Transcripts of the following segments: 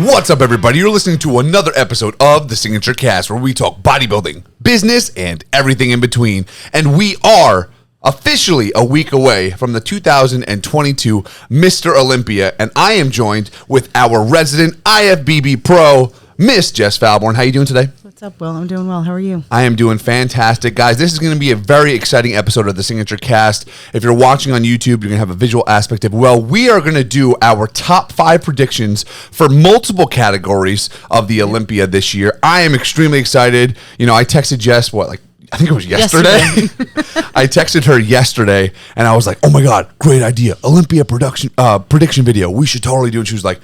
What's up, everybody? You're listening to another episode of the SignatureCAST, where we talk bodybuilding, business, and everything in between. And we are officially a week away from the 2022 Mr. Olympia, and I am joined with our resident IFBB Pro, Miss Jess Falborn. How you doing today? What's up, Will? I'm doing well. How are you? I am doing fantastic. Guys, this is going to be a very exciting episode of the SignatureCAST. If you're watching on YouTube, you're going to have a visual aspect of, well, we are going to do our top 5 predictions for multiple categories of the Olympia this year. I am extremely excited. You know, I texted Jess, I think it was yesterday. I texted her yesterday, and I was like, oh my God, great idea. Olympia prediction video. We should totally do it. She was like,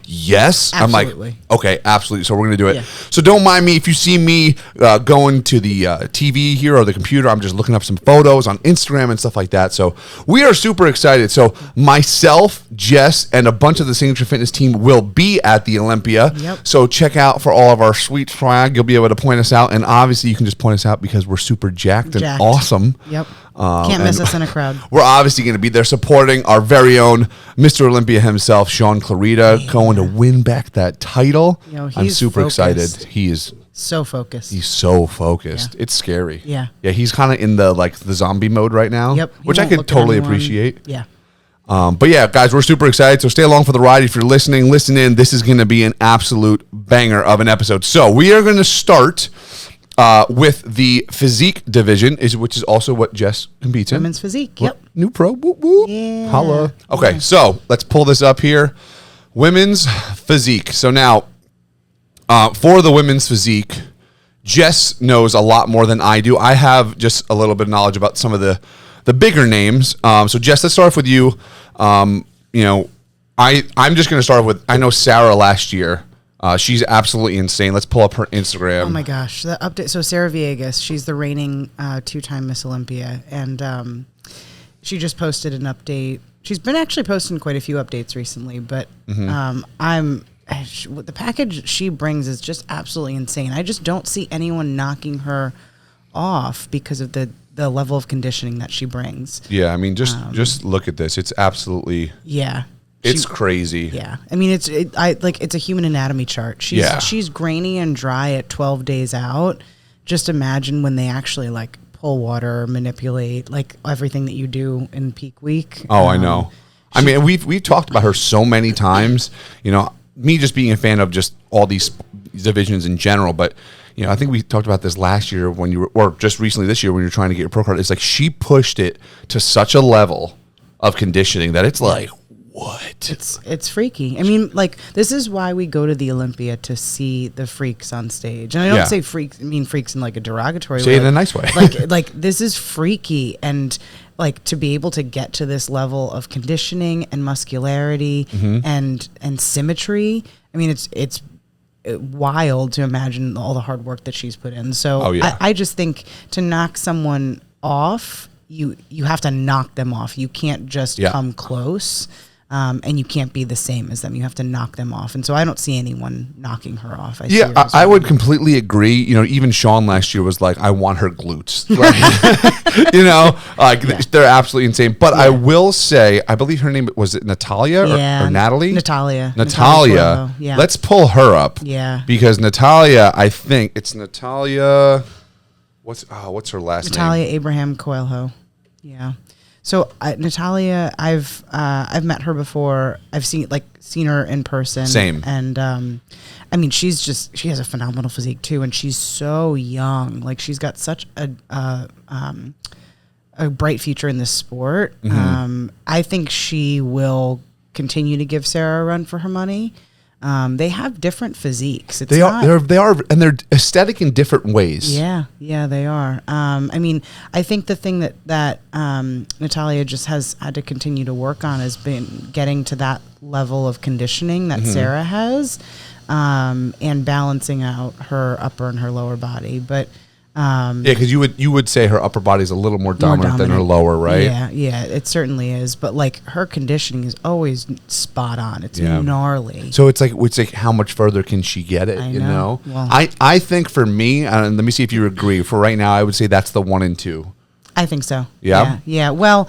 yes. Absolutely. I'm like, okay, absolutely. So we're going to do it. Yeah. So don't mind me if you see me going to the TV here or the computer. I'm just looking up some photos on Instagram and stuff like that. So we are super excited. So myself, Jess, and a bunch of the Signature Fitness team will be at the Olympia. Yep. So check out for all of our sweet swag. You'll be able to point us out. And obviously, you can just point us out because we're super jacked and awesome. Yep. Can't miss us in a crowd. We're obviously going to be there supporting our very own Mr. Olympia himself, Sean Clarita, going to win back that title. I'm super excited. He is so focused. He's so focused. Yeah. It's scary. Yeah. Yeah, he's kind of in the zombie mode right now. Yep. Which I could totally appreciate. Yeah. But yeah, guys, we're super excited. So stay along for the ride. If you're listening, listen in. This is going to be an absolute banger of an episode. So we are going to start with the physique division, which is also what Jess competes in. Women's physique. Yep. New pro. Whoop, whoop. Yeah. Holla. Okay, so let's pull this up here. Women's physique. So now, for the women's physique, Jess knows a lot more than I do. I have just a little bit of knowledge about some of the bigger names. So Jess, let's start off with you. I'm just going to start with, I know Sarah last year. She's absolutely insane. Let's pull up her Instagram. Oh my gosh, the update. So Sarah Villegas, she's the reigning 2-time Miss Olympia, and she just posted an update. She's been actually posting quite a few updates recently, but the package she brings is just absolutely insane. I just don't see anyone knocking her off because of the level of conditioning that she brings. Yeah, I mean, just look at this. It's absolutely It's crazy. Yeah. I mean, it's a human anatomy chart. She's grainy and dry at 12 days out. Just imagine when they actually pull water, manipulate, everything that you do in peak week. Oh, I know. I mean, we've talked about her so many times, me just being a fan of just all these divisions in general, but I think we talked about this last year when you were, or just recently this year when you were trying to get your pro card. It's like she pushed it to such a level of conditioning that it's like, what? It's freaky. I mean, this is why we go to the Olympia, to see the freaks on stage. And I don't say freaks, I mean freaks in a derogatory way. Say it in a nice way. This is freaky, and to be able to get to this level of conditioning and muscularity and symmetry. I mean, it's wild to imagine all the hard work that she's put in. So I just think to knock someone off, you have to knock them off. You can't just come close. And you can't be the same as them. You have to knock them off. And so I don't see anyone knocking her off. I would completely agree. Even Sean last year was like, I want her glutes. They're absolutely insane. But I will say, I believe her name, was it Natalia or Natalie? Natalia. Yeah. Let's pull her up. Yeah. Because Natalia, I think it's Natalia. What's her last name? Natalia Abraham Coelho. Yeah. So Natalia, I've met her before. I've seen her in person. Same. And I mean, she has a phenomenal physique too, and she's so young. She's got such a bright future in this sport. I think she will continue to give Sarah a run for her money. They have different physiques. They are, and they're aesthetic in different ways. Yeah, they are. I mean, I think the thing that Natalia just has had to continue to work on has been getting to that level of conditioning that Sarah has, and balancing out her upper and her lower body. But because you would say her upper body is a little more dominant than her lower, right? Yeah, it certainly is. But her conditioning is always spot on. It's gnarly. So it's like how much further can she get it? I know. Well, I think for me, and let me see if you agree. For right now, I would say that's the 1 and 2. I think so. Yeah. Yeah. Well,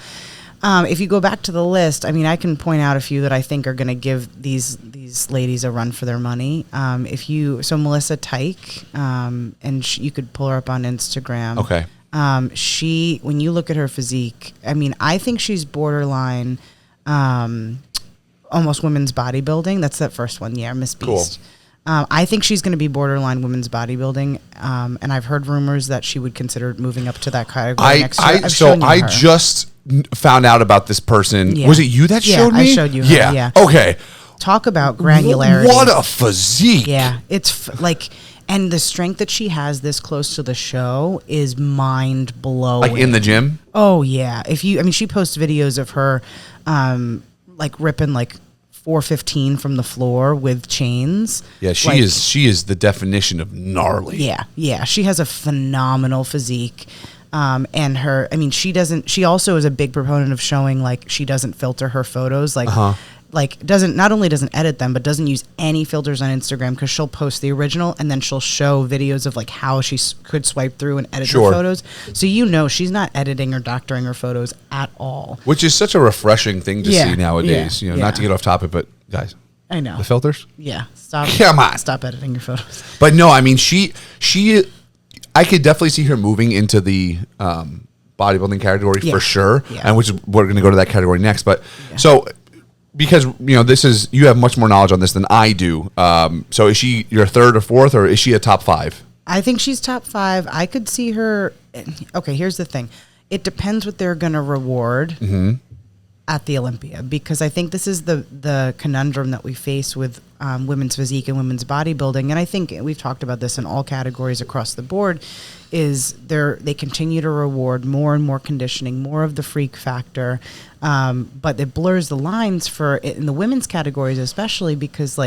If you go back to the list, I mean, I can point out a few that I think are going to give these ladies a run for their money. So Melissa Tyke, and you could pull her up on Instagram. Okay. When you look at her physique, I mean, I think she's borderline, almost women's bodybuilding. That's that first one. Yeah, Miss Beast. Cool. I think she's going to be borderline women's bodybuilding, and I've heard rumors that she would consider moving up to that category next year. I just found out about this person. Yeah. Was it you that showed me? I showed you her. Yeah. Okay. Talk about granularity. What a physique. Yeah. It's and the strength that she has this close to the show is mind blowing. Like in the gym? Oh yeah. She posts videos of her, ripping 415 from the floor with chains. Yeah, she is the definition of gnarly. Yeah. She has a phenomenal physique. She also is a big proponent of showing she doesn't filter her photos. Not only doesn't edit them, but doesn't use any filters on Instagram, because she'll post the original and then she'll show videos of how she could swipe through and edit her photos. So she's not editing or doctoring her photos at all. Which is such a refreshing thing to see nowadays. Not to get off topic, but guys, I know the filters. Yeah, stop. Come on, stop editing your photos. But no, I mean she. I could definitely see her moving into the bodybuilding category for sure, and which we're going to go to that category next. But so. Because you have much more knowledge on this than I do. So is she your third or fourth, or is she a top 5? I think she's top 5. I could see her. Okay, here's the thing. It depends what they're going to reward at the Olympia, because I think this is the conundrum that we face with women's physique and women's bodybuilding. And I think we've talked about this in all categories across the board. Is they continue to reward more and more conditioning, more of the freak factor, but it blurs the lines in the women's categories, especially because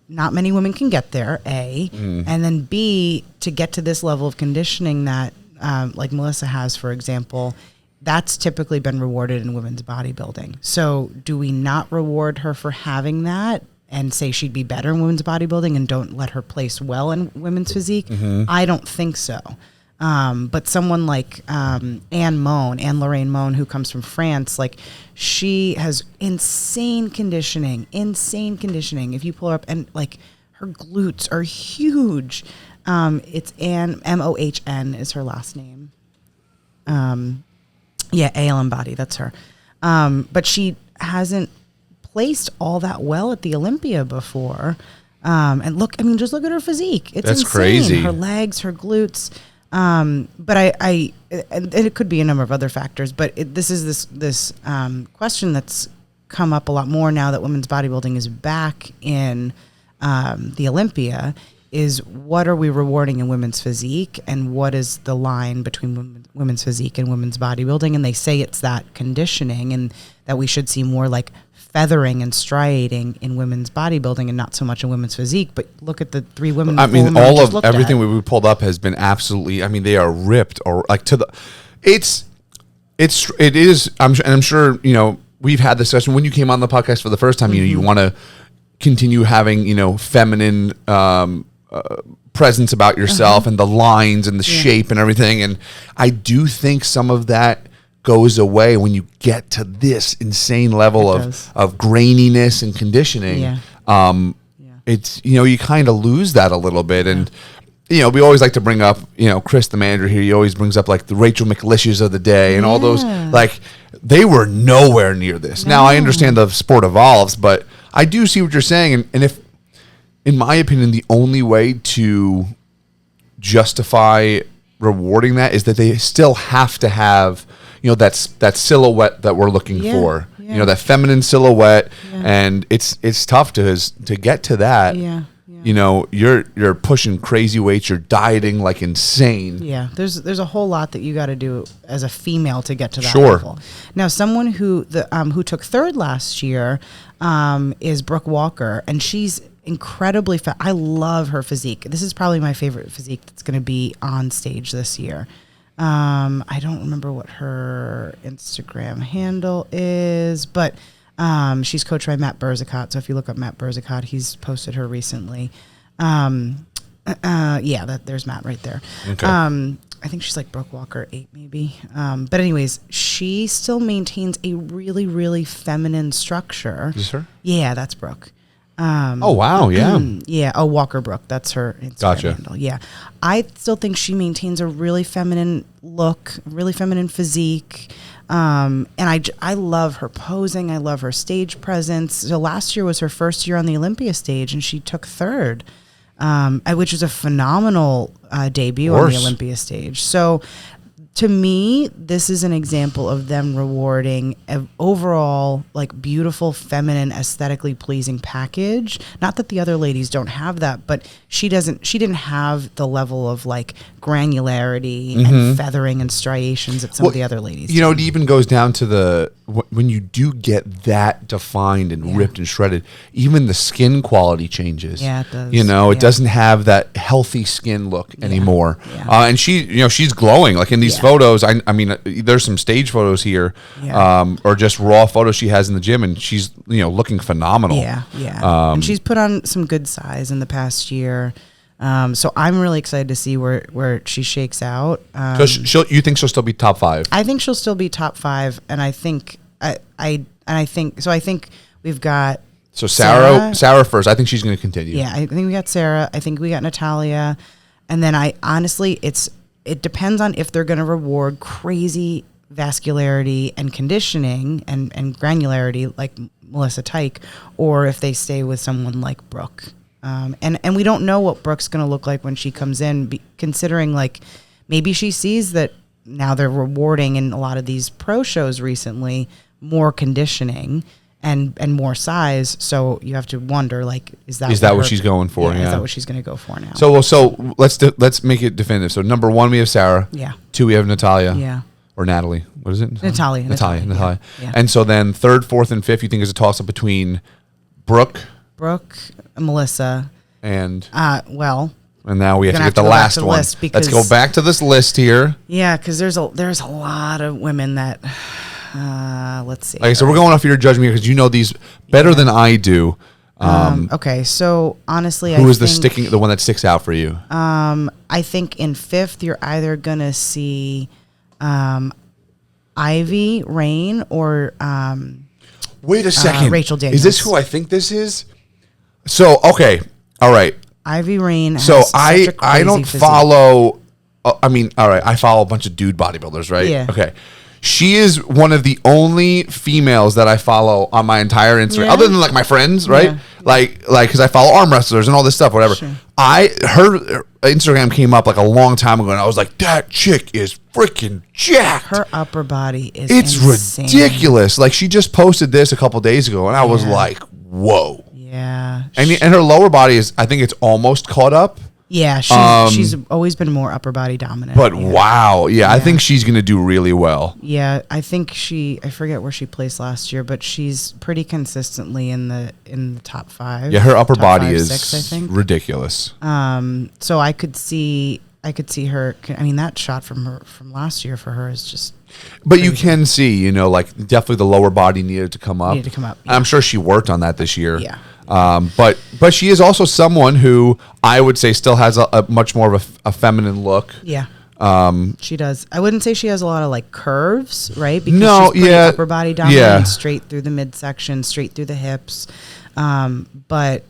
not many women can get there, A, and then B, to get to this level of conditioning that Melissa has, for example, that's typically been rewarded in women's bodybuilding. So do we not reward her for having that and say she'd be better in women's bodybuilding and don't let her place well in women's physique? I don't think so. But someone like Anne Lorraine Moan, who comes from France, she has insane conditioning. If you pull her up, and her glutes are huge. It's Anne, Mohn is her last name. ALM Body, that's her. But she hasn't placed all that well at the Olympia before. And just look at her physique. It's That's insane. Crazy. Her legs, her glutes. But and it could be a number of other factors, but this is this question that's come up a lot more now that women's bodybuilding is back in the Olympia, is what are we rewarding in women's physique, and what is the line between women's physique and women's bodybuilding? And they say it's that conditioning, and that we should see more feathering and striating in women's bodybuilding and not so much in women's physique. But look at the 3 women. I mean, all of everything we pulled up has been absolutely. I mean, they are ripped or to the. It is. I'm sure we've had this discussion when you came on the podcast for the first time. You want to continue having feminine presence about yourself and the lines and the shape and everything. And I do think some of that goes away when you get to this insane level of graininess and conditioning. It's you kind of lose that a little bit. And we always like to bring up Chris, the manager here, he always brings up the Rachel McLishes of the day and all those, they were nowhere near this. Now I understand the sport evolves, but I do see what you're saying. And if, in my opinion, the only way to justify rewarding that is that they still have to have that silhouette that we're looking for. That feminine silhouette, and it's tough to get to that. You're pushing crazy weights, you're dieting like insane. There's a whole lot that you got to do as a female to get to that level. Now, someone who took third last year is Brooke Walker, and she's incredibly fat. I love her physique. This is probably my favorite physique that's going to be on stage this year. I don't remember what her Instagram handle is, but she's coached by Matt Berzicott. So if you look up Matt Berzicott, he's posted her recently. There's Matt right there. Okay. I think she's Brooke Walker 8 maybe. But anyways, she still maintains a really, really feminine structure. Is this her? Yeah, that's Brooke. Oh, wow. Yeah. Yeah. Oh, Walker Brooke. That's her Instagram Gotcha. handle. Yeah. I still think she maintains a really feminine look, really feminine physique. And I love her posing. I love her stage presence. So last year was her first year on the Olympia stage, and she took third, which was a phenomenal debut on the Olympia stage. So to me, this is an example of them rewarding an overall, like, beautiful, feminine, aesthetically pleasing package. Not that the other ladies don't have that, but she didn't have the level of, like, granularity and feathering and striations that some of the other ladies do. It even goes down to when you do get that defined and ripped and shredded, even the skin quality changes. Yeah, it does. It doesn't have that healthy skin look anymore. Yeah. And she's glowing. Like in these photos, I mean, there's some stage photos here, or just raw photos she has in the gym, and she's looking phenomenal. Yeah, yeah. And she's put on some good size in the past year. So I'm really excited to see where she shakes out. So you think she'll still be top 5? I think she'll still be top 5, and I think I think we've got Sarah first. I think she's going to continue. Yeah, I think we got Sarah. I think we got Natalia, and then it depends on if they're going to reward crazy vascularity and conditioning and granularity like Melissa Tyke, or if they stay with someone like Brooke. And we don't know what Brooke's going to look like when she comes in, considering like maybe she sees that now they're rewarding in a lot of these pro shows recently more conditioning and more size. So you have to wonder, like, is that what she's going for? Is that what she's going to go for now? So let's make it definitive. So number 1 we have Sarah. Yeah. 2 we have Natalia. Yeah. Or Natalie. What is it? Natalia. Yeah. And so then 3rd, 4th, and 5th you think is a toss up between Brooke, Melissa, and and now we have to get the last one. Let's go back to this list here. Yeah, because there's a lot of women that let's see. Okay, so we're going off your judgment here because these better than I do. Okay, so honestly, who is the one that sticks out for you? I think in 5th you're either gonna see Ivy Rain or wait a second, Rachel Daniels. Is this who I think this is? So okay, all right. Ivy Rain. So I don't follow. I mean, all right. I follow a bunch of dude bodybuilders, right? Yeah. Okay. She is one of the only females that I follow on my entire Instagram, other than like my friends, right? Yeah. Like because I follow arm wrestlers and all this stuff, whatever. Sure. Her Instagram came up like a long time ago, and I was like, that chick is freaking jacked. Her upper body is insane. Ridiculous. Like she just posted this a couple days ago, and I was like, whoa. Yeah. And her lower body is, I think it's almost caught up. Yeah, she's always been more upper body dominant. But wow, I think she's going to do really well. Yeah, I think I forget where she placed last year, but she's pretty consistently in the top 5. Yeah, her upper body 5, is 6, I think. Ridiculous. So I could see her. I mean, that shot from last year for her is just. But crazy. You can see, like definitely the lower body needed to come up. Yeah. I'm sure she worked on that this year. Yeah. But she is also someone who I would say still has a much more of a feminine look. Yeah. She does. I wouldn't say she has a lot of like curves, right? Because she's pretty upper body dominant, straight through the midsection, straight through the hips. But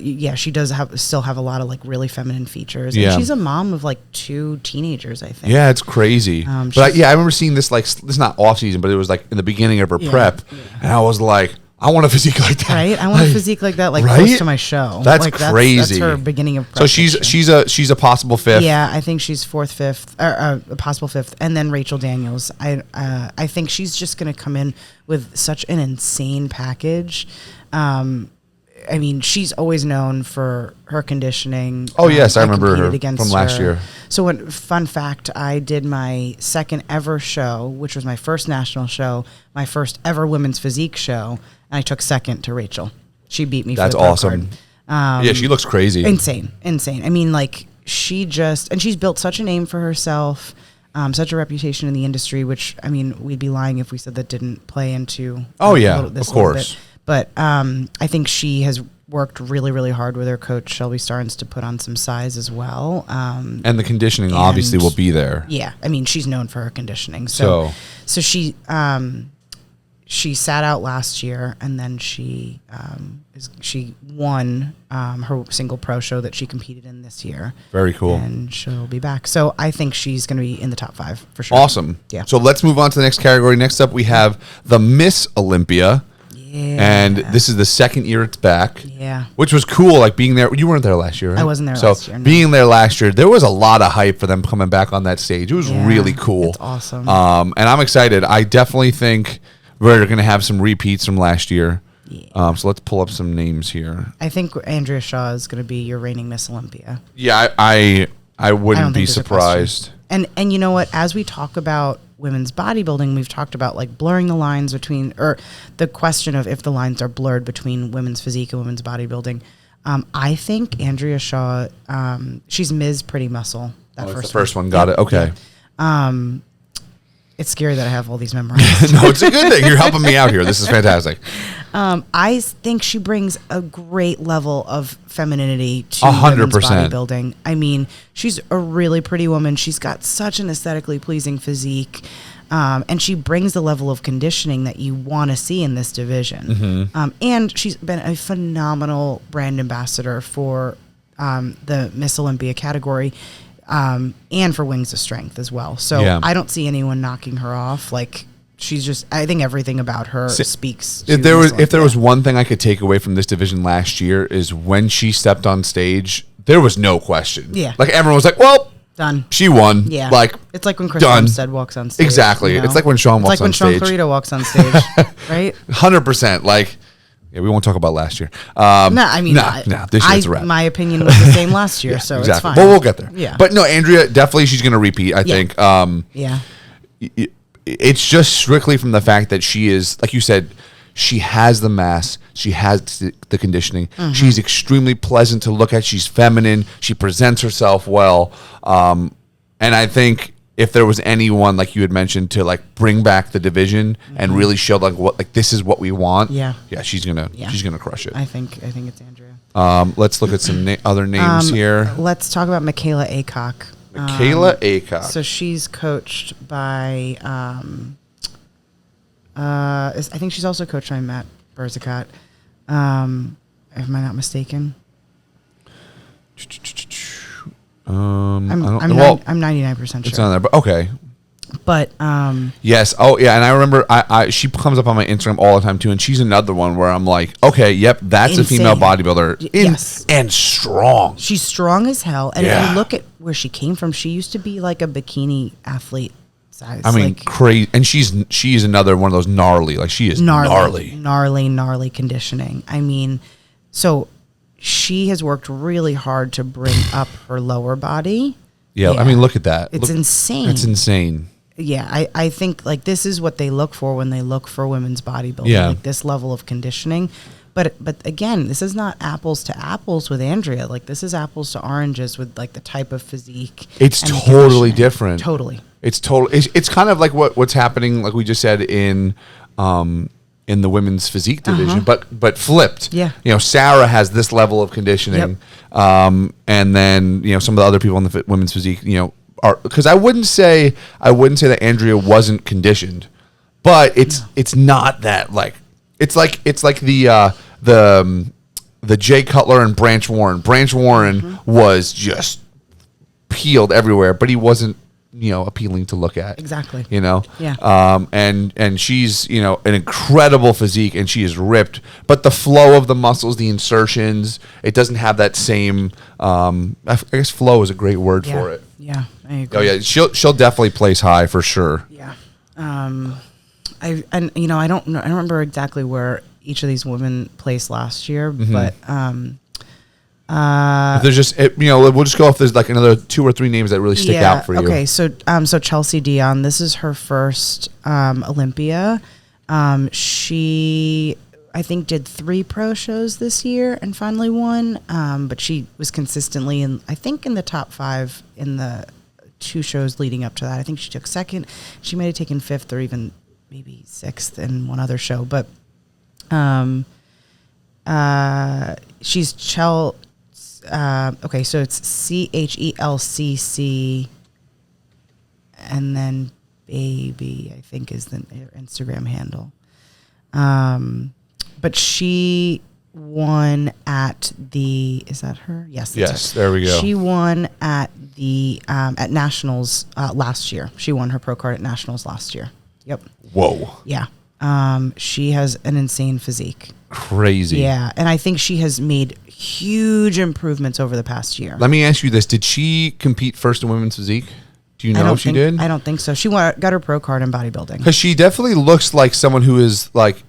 yeah, she does still have a lot of like really feminine features. And she's a mom of like 2 teenagers, I think. Yeah, it's crazy. But I remember seeing this this is not off season, but it was like in the beginning of her prep, and I was like, I want a physique like that. Right? I want a physique like that, like close to my show. That's like, crazy. That's her beginning of prep. So she's a possible 5th. Yeah, I think she's 4th, 5th, or a possible 5th, and then Rachel Daniels. I think she's just going to come in with such an insane package. I mean, she's always known for her conditioning. Oh, yes, I remember her from last year. So, fun fact, I did my 2nd ever show, which was my first national show, my first ever women's physique show, and I took 2nd to Rachel. She beat me for the pro awesome. card. Yeah, she looks crazy. Insane. I mean, like, and she's built such a name for herself, such a reputation in the industry, which, I mean, we'd be lying if we said that didn't play into of course. But I think she has worked really, really hard with her coach, Shelby Starnes, to put on some size as well. And the conditioning obviously will be there. Yeah. I mean, she's known for her conditioning. So she sat out last year, and then she won her single pro show that she competed in this year. Very cool. And she'll be back. So I think she's going to be in the top 5 for sure. Awesome. Yeah. So let's move on to the next category. Next up, we have the Miss Olympia. Yeah. And this is the second year it's back. Yeah. Which was cool, like being there. You weren't there last year, right? I wasn't there last year, no. Being there last year, there was a lot of hype for them coming back on that stage. It was really cool. It's awesome. And I'm excited. I definitely think we're going to have some repeats from last year. Yeah. So let's pull up some names here. I think Andrea Shaw is going to be your reigning Miss Olympia. Yeah, I wouldn't be surprised. And you know what? As we talk about women's bodybuilding, we've talked about like blurring the lines between, or the question of if the lines are blurred between women's physique and women's bodybuilding. I think Andrea Shaw, she's Ms. Pretty Muscle. The first one. Got it. Okay. Yeah. It's scary that I have all these memorized. No, it's a good thing. You're helping me out here. This is fantastic. I think she brings a great level of femininity to 100%. women's bodybuilding. I mean, she's a really pretty woman. She's got such an aesthetically pleasing physique. And she brings the level of conditioning that you want to see in this division. Mm-hmm. And she's been a phenomenal brand ambassador for the Miss Olympia category. And for Wings of Strength as well. So I don't see anyone knocking her off. Like, she's just, I think everything about her speaks. If there was one thing I could take away from this division last year, is when she stepped on stage, there was no question. Yeah. Like, everyone was like, well, done. She won. Yeah. Like, it's like when Chris Armstead walks on stage. Exactly. You know? It's like when Sean walks on stage. It's like when Sean Clarito walks on stage, right? 100%. Like, yeah, we won't talk about last year. This year's a wrap. My opinion was the same last year, so exactly. It's fine. Well, we'll get there. Yeah. But no, Andrea, definitely she's going to repeat, I think. It's just strictly from the fact that she is, like you said, she has the mass, she has the conditioning. Mm-hmm. She's extremely pleasant to look at. She's feminine. She presents herself well. And I think if there was anyone, like you had mentioned, to like bring back the division and really show like this is what we want. Yeah, she's gonna crush it. I think it's Andrea. Let's look at some other names here. Let's talk about Michaela Aycock. Michaela Aycock. So she's coached by, I think she's also coached by Matt Berzicott. Am I not mistaken? I'm 99% sure. It's on there, but okay. But yes, oh yeah, and I remember she comes up on my Instagram all the time too, and she's another one where I'm like, okay, yep, that's a female bodybuilder, yes, and strong. She's strong as hell, and if you look at where she came from, she used to be like a bikini athlete size. I mean, crazy, and she's another one of those gnarly, like she is gnarly conditioning. I mean, so she has worked really hard to bring up her lower body. Yeah, I mean, look at that. It's insane. It's insane. Yeah, I think like this is what they look for when they look for women's bodybuilding. Yeah. Like this level of conditioning. But again, this is not apples to apples with Andrea. Like this is apples to oranges with like the type of physique. It's totally different. Totally. It's kind of like what's happening, like we just said in the women's physique division, but flipped. Yeah. You know, Sarah has this level of conditioning, and then some of the other people in the women's physique, are, because I wouldn't say that Andrea wasn't conditioned, but it's not that like it's like the Jay Cutler and Branch Warren. Branch Warren was just peeled everywhere, but he wasn't appealing to look at. Exactly. Yeah. And she's, an incredible physique, and she is ripped, but the flow of the muscles, the insertions, it doesn't have that same, I guess flow is a great word for it. Yeah. I agree. Oh yeah. She'll definitely place high for sure. Yeah. I don't remember exactly where each of these women placed last year, but, if there's just, we'll just go if there's like another 2 or 3 names that really stick out for you. Okay, so Chelsea Dion, this is her first Olympia. She, I think, did 3 pro shows this year and finally won. But she was consistently in the top 5 in the 2 shows leading up to that. I think she took 2nd. She might have taken 5th or even maybe 6th in one other show, but. she's Chel. Okay, so it's CHELCC, and then baby, I think is the Instagram handle. But she won at the, is that her? Yes. Yes, there we go. She won at the at Nationals last year. She won her pro card at Nationals last year. Yep. Whoa. Yeah. She has an insane physique. Crazy. Yeah, and I think she has made huge improvements over the past year. Let me ask you this. Did she compete first in women's physique? Do you know if she did? I don't think so. She got her pro card in bodybuilding. Because she definitely looks like someone who is like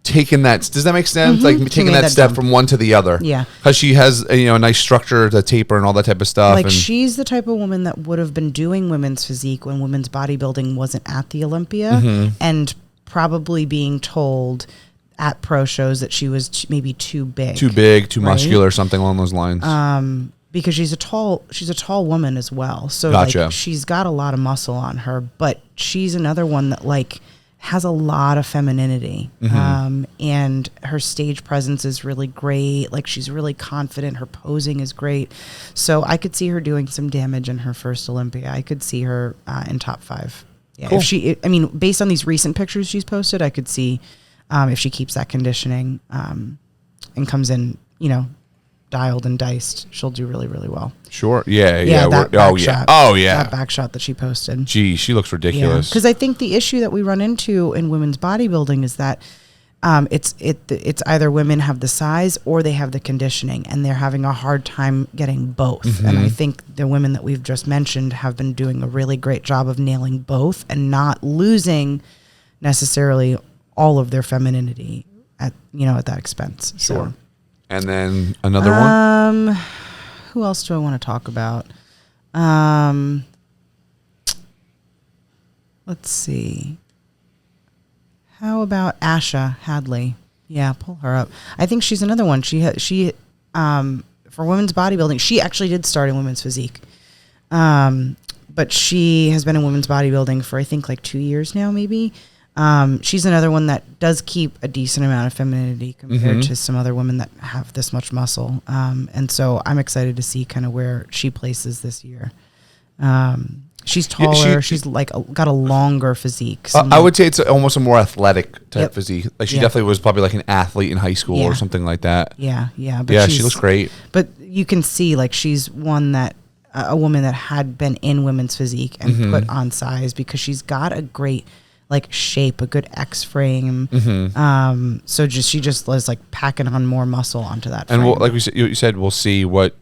taking that. Does that make sense? Like taking that step from one to the other. Yeah. Because she has a nice structure, the taper, and all that type of stuff. Like she's the type of woman that would have been doing women's physique when women's bodybuilding wasn't at the Olympia, and probably being told at pro shows that she was maybe too big, too muscular, something along those lines. Because she's a tall woman as well. So Gotcha. like she's got a lot of muscle on her, but she's another one that like has a lot of femininity. And her stage presence is really great. Like she's really confident. Her posing is great. So I could see her doing some damage in her first Olympia. I could see her in top 5. Yeah. Cool. Based on these recent pictures she's posted, I could see if she keeps that conditioning and comes in, dialed and diced, she'll do really, really well. Sure. Yeah. That back shot. Oh, yeah. That back shot that she posted. Gee, she looks ridiculous. Because I think the issue that we run into in women's bodybuilding is that it's either women have the size or they have the conditioning, and they're having a hard time getting both. And I think the women that we've just mentioned have been doing a really great job of nailing both and not losing necessarily all of their femininity at that expense. Sure. So. And then another one? Who else do I want to talk about? Let's see. How about Asha Hadley? Yeah, pull her up. I think she's another one. She for women's bodybuilding, she actually did start in women's physique. But she has been in women's bodybuilding for I think like 2 years now, maybe. She's another one that does keep a decent amount of femininity compared to some other women that have this much muscle. And so I'm excited to see kind of where she places this year. She's taller. She's like got a longer physique. I would say it's almost a more athletic type physique. Like she definitely was probably like an athlete in high school or something like that. Yeah. But yeah, she looks great. But you can see like she's one that a woman that had been in women's physique and put on size because she's got a great like shape, a good X frame. So she just was like packing on more muscle onto that frame. And like you said, we'll see what,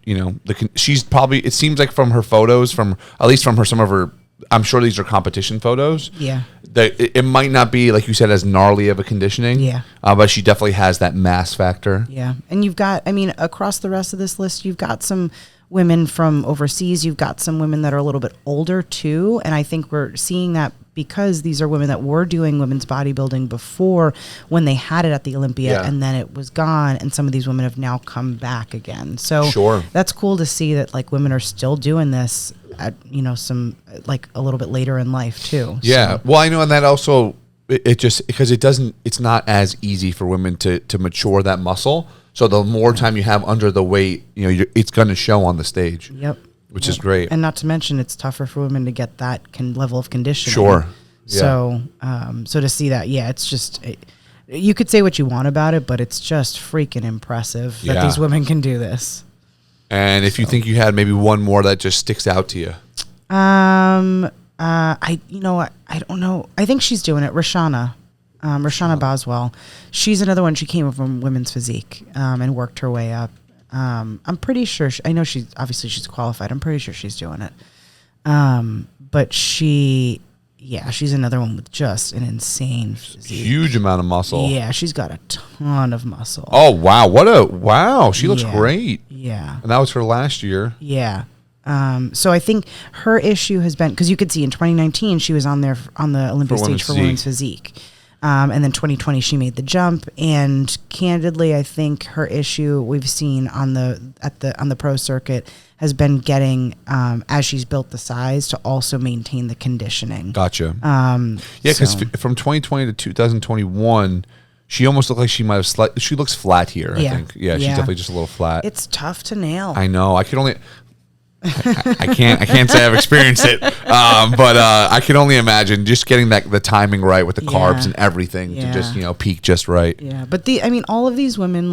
she's probably, it seems like from her photos, at least from some of her, I'm sure these are competition photos. Yeah. That it might not be, like you said, as gnarly of a conditioning. Yeah. But she definitely has that mass factor. Yeah. And you've got, across the rest of this list, you've got some women from overseas. You've got some women that are a little bit older too. And I think we're seeing that because these are women that were doing women's bodybuilding before when they had it at the Olympia and then it was gone. And some of these women have now come back again. So that's cool to see that like women are still doing this at, some like a little bit later in life too. Yeah. So. Well, I know. And that also, it just, because it's not as easy for women to mature that muscle. So the more time you have under the weight, it's going to show on the stage. Yep. Which is great. And not to mention, it's tougher for women to get that level of conditioning. Sure. Yeah. So to see that, it's just, you could say what you want about it, but it's just freaking impressive that these women can do this. And if you think you had maybe one more that just sticks out to you. I don't know. I think she's doing it. Rashana Boswell. She's another one. She came from women's physique and worked her way up. I'm pretty sure, I know she's qualified. I'm pretty sure she's doing it. But she's another one with just an insane physique. Huge amount of muscle. Yeah, she's got a ton of muscle. Oh, wow. She looks great. Yeah. And that was her last year. Yeah. So I think her issue has been, because you could see in 2019, she was on the Olympia stage for women's physique. And then 2020, she made the jump. And candidly, I think her issue we've seen on the pro circuit has been getting, as she's built the size, to also maintain the conditioning. Gotcha. Because from 2020 to 2021, she almost looked like she might have she looks flat here, I think. Yeah, she's definitely just a little flat. It's tough to nail. I know. I can't say I've experienced it, but I can only imagine just getting the timing right with the carbs and everything to just peak just right. Yeah, but all of these women,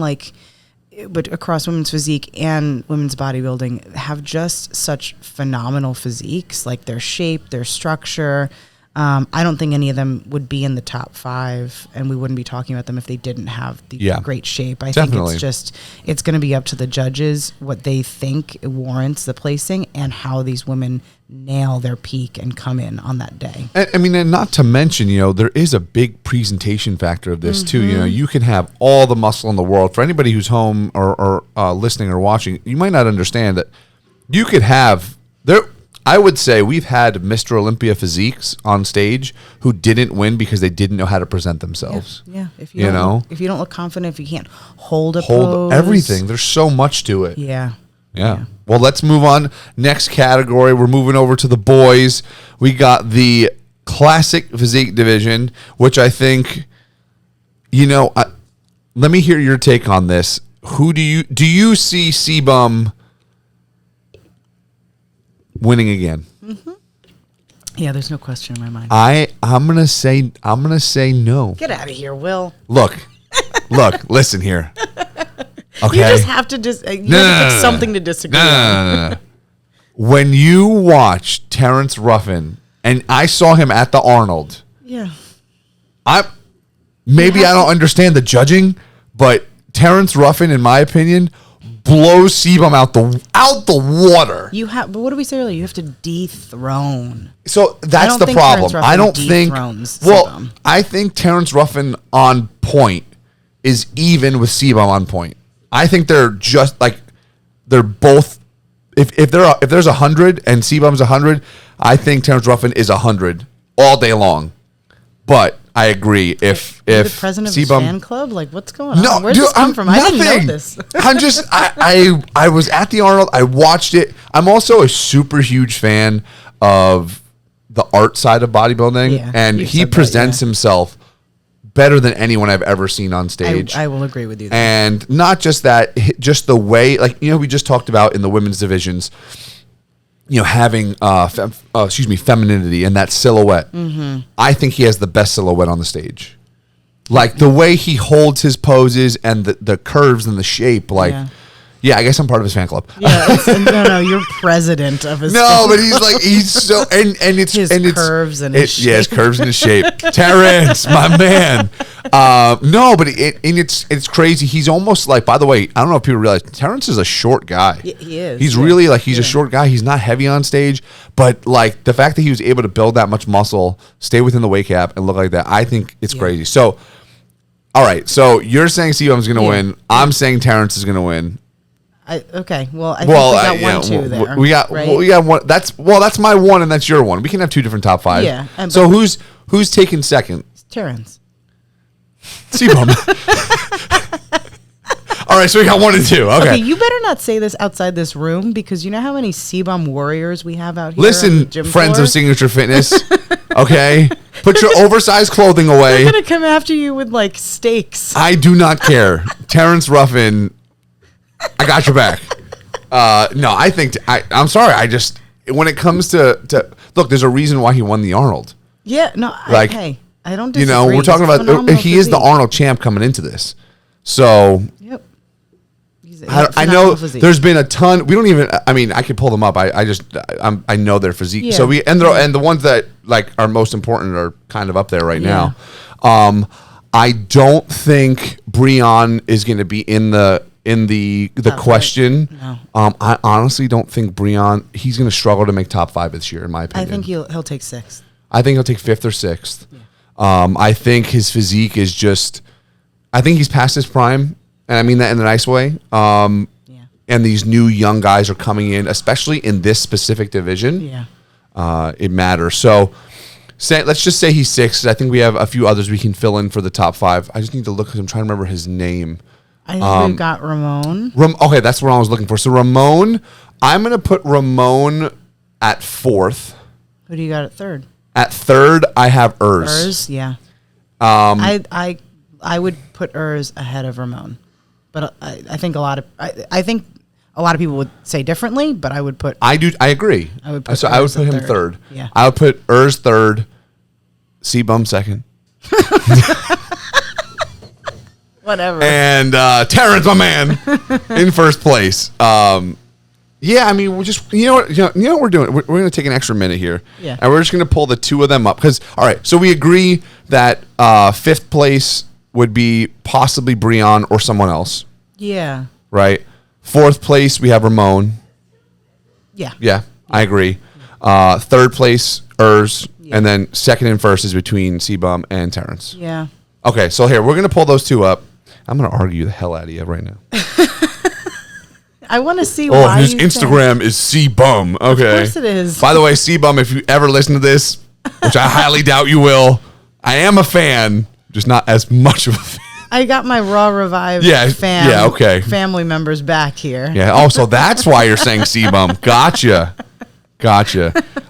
but across women's physique and women's bodybuilding, have just such phenomenal physiques, like their shape, their structure. I don't think any of them would be in the top 5, and we wouldn't be talking about them if they didn't have the great shape. I think it's going to be up to the judges what they think warrants the placing and how these women nail their peak and come in on that day. And not to mention, there is a big presentation factor of this too. You can have all the muscle in the world. For anybody who's home or listening or watching, you might not understand that you could have I would say we've had Mr. Olympia physiques on stage who didn't win because they didn't know how to present themselves. Yeah. If you don't look confident, if you can't hold pose. Everything, there's so much to it. Yeah. Well, let's move on. Next category, we're moving over to the boys. We got the classic physique division, which I think, let me hear your take on this. Who do you see CBum winning again? Mm-hmm. Yeah, there's no question in my mind. I'm gonna say no. Get out of here, Will. Look, listen here. Okay, you just have to pick something to disagree on. No. When you watch Terrence Ruffin, and I saw him at the Arnold. Yeah. I don't understand the judging, but Terrence Ruffin, in my opinion, blows CBum out the water. But what did we say earlier? You have to dethrone. So that's the problem. I don't think. Well, I think Terrence Ruffin on point is even with CBum on point. I think they're just they're both. If there's 100 and CBum's 100, I think Terrence Ruffin is 100 all day long. But I agree. If the president of his fan club, what's going on? No, where's this come from? Nothing. I didn't know this. I'm just I was at the Arnold. I watched it. I'm also a super huge fan of the art side of bodybuilding, and he presents himself better than anyone I've ever seen on stage. I will agree with you. And not just that, just the way, we just talked about in the women's divisions, having femininity and that silhouette. Mm-hmm. I think he has the best silhouette on the stage. The way he holds his poses and the curves and the shape, Yeah, I guess I'm part of his fan club. Yeah, no, you're president of his. No, but he's so and it's his and curves and his shape. Yeah, his curves and his shape. Terrence, my man. No, but it's crazy. He's almost by the way, I don't know if people realize Terrence is a short guy. He is. He's really he's a short guy. He's not heavy on stage, but the fact that he was able to build that much muscle, stay within the weight cap, and look like that, I think it's crazy. So, all right, so you're saying CBum's going to win. I'm saying Terrence is going to win. Okay. Well, I think we got 1, 2 there. We got one. That's my 1, and that's your 1. We can have 2 different top 5. Yeah. So who's taking second? Terrence. CBum. All right. So we got 1 and 2. Okay. You better not say this outside this room because you know how many CBum warriors we have out here. Listen, friends of Signature Fitness. Okay. Put your oversized clothing away. They're gonna come after you with steaks. I do not care. Terrence Ruffin. I got your back. No, I think I'm sorry. When it comes to look, there's a reason why he won the Arnold. Yeah, no, I don't disagree. We're talking about he is the Arnold champ coming into this. So yep. I know there's been a ton. We don't even. I mean, I could pull them up. I know their physique. Yeah. So and the ones that are most important are kind of up there right now. I don't think Breon is going to be in the question. No. I honestly don't think Breon. He's going to struggle to make top 5 this year, in my opinion. I think he'll take 6th. I think he'll take 5th or 6th. Yeah. I think his physique is just. I think he's past his prime, and I mean that in a nice way. And these new young guys are coming in, especially in this specific division. Yeah. It matters. So. Let's just say he's 6th. I think we have a few others we can fill in for the top 5. I just need to look because I'm trying to remember his name. I think we've got Ramon. Okay, that's what I was looking for. So Ramon, I'm going to put Ramon at 4th. Who do you got at 3rd? At 3rd, I have Urs. Yeah. I would put Urs ahead of Ramon, but I think I think a lot of people would say differently. But I would put. I agree. I would put. So I would put him third. Yeah. I would put Urs third. C-Bum second. Whatever. And Terrence, my man, in first place. Yeah, I mean, we just you know what we're doing. We're going to take an extra minute here, Yeah. and we're just going to pull the two of them up because all right. So we agree that fifth place would be possibly Breon or someone else, Yeah. right? Fourth place we have Ramon. Yeah. Yeah, I agree. Third place Urs, Yeah. and then second and first is between C-Bum and Terrence. Yeah. Okay, so here we're going to pull those two up. I'm going to argue the hell out of you right now. I want to see Oh, why his you Instagram is C-Bum. Okay. Of course it is. By the way, C-Bum, if you ever listen to this, which I highly doubt you will, I am a fan, just not as much of a fan. I got my Raw Revive family members back here. Yeah. Oh, so that's why you're saying C-Bum. Gotcha.